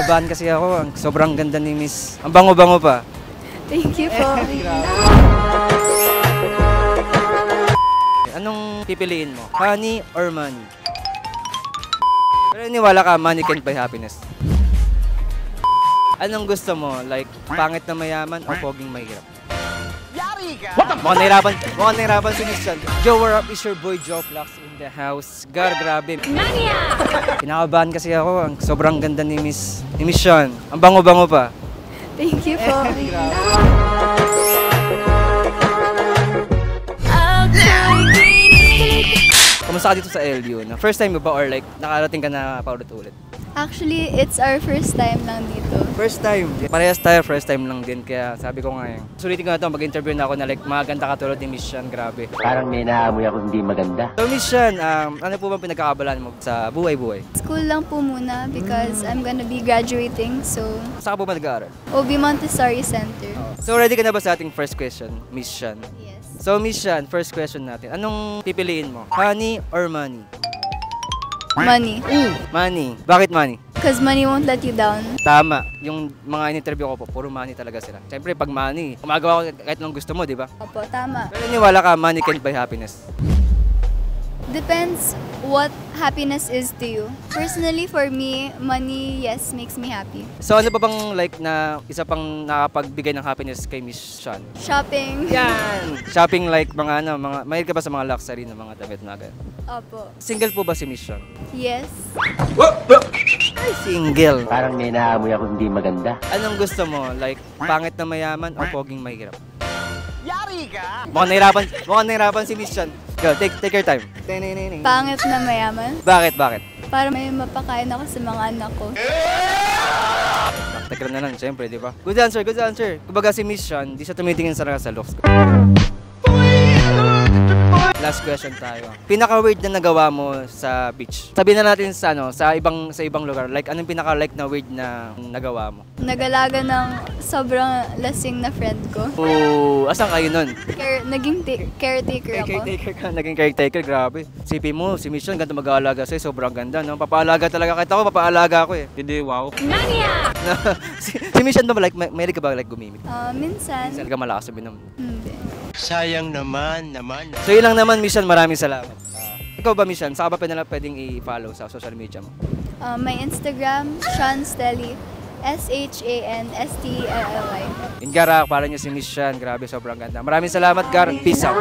Kinakabahan kasi ako. Sobrang ganda ni Miss. Ang bango-bango pa. Thank you po. Anong pipiliin mo? Honey or money? Pero iniwala ka, money can buy happiness. Anong gusto mo? Like, pangit na mayaman o poging mahirap? Yari ka! Mukhang nahirapan si Miss Chan. Joe, what up? Is your boy Joe Flax in the house. Grabe. Mania! Kinakabahan kasi ako. Sobrang ganda ni Miss Chan. Ang bango-bango pa. Thank you po. Kamusta ka dito sa LU? First time mo ba or like nakarating ka na paulit-ulit? Actually, it's our first time lang dito. First time. Parehas tayo, first time lang din. Kaya sabi ko nga yun. Sulitin ko na ito, mag-interview na ako na like maganda katulad ni Miss Chan. Grabe. Parang may naamoy ako hindi maganda. So Miss Chan, ano po bang pinagkakabalan mo sa buhay-buhay? School lang po muna because I'm gonna be graduating. So, Saan ka po ba nag-aaral? OB Montessori Center. So ready ka na ba sa ating first question, Miss Chan? Yes. So Miss Chan, first question natin. Anong pipiliin mo? Honey or money? Money. Money. Bakit money? Because money won't let you down. Tama. Yung mga in-interview ko po, puro money talaga sila. Siyempre, pag money, gumagawa ka kahit anong gusto mo, di ba? Opo, tama. Pero iniwala ka, money can buy happiness. Depends what happiness is to you. Personally, for me, money, yes, makes me happy. So ano pa bang like na isa pang nakapagbigay ng happiness kay Miss Chan? Shopping. Yan! Shopping like mga mahilig ka ba sa mga luxury na mga damit na ganyan? Opo. Single po ba si Miss Chan? Yes. Ay, single. Parang may naamoy ako hindi maganda. Anong gusto mo? Like, pangit na mayaman o poging mahirap? Yari ka! Mukhang nahirapan si Miss Chan. Go, take your time. Pangit na mayaman. Bakit? Para may mapakain ako sa mga anak ko. Teka na lang, siyempre, di ba? Good answer. Kumbaga si Miss Chan, di siya tumitingin sa looks ko. Last question tayo. Pinaka-weird na nagawa mo sa beach? Sabihin na natin sa ibang lugar. Like, anong pinaka-like na weird na nagawa mo? Nagalaga ng sobrang lasing na friend ko. Oh, asan kayo nun? Naging caretaker ako. Naging caretaker, grabe. Sipi mo, si Miss Chan, ganda mag-aalaga sa'yo, sobrang ganda, no? Papaalaga talaga. Kahit ako, papaalaga ako eh. Hindi, wow. Nania! si Miss Chan ba, like, mahilig ka ba like gumimik? Minsan. Minsan ka malakas sabihin naman. Hindi. Sayang naman. So yun lang naman, Miss Chan, maraming salamat. Ikaw ba, Miss Chan, saan ka ba pwedeng i-follow sa social media mo? My Instagram, Sean Stelly. SHANSTELLY. In Gara, para niyo si Miss Chan, grabe, sobrang ganda. Maraming salamat, Gar. Peace out.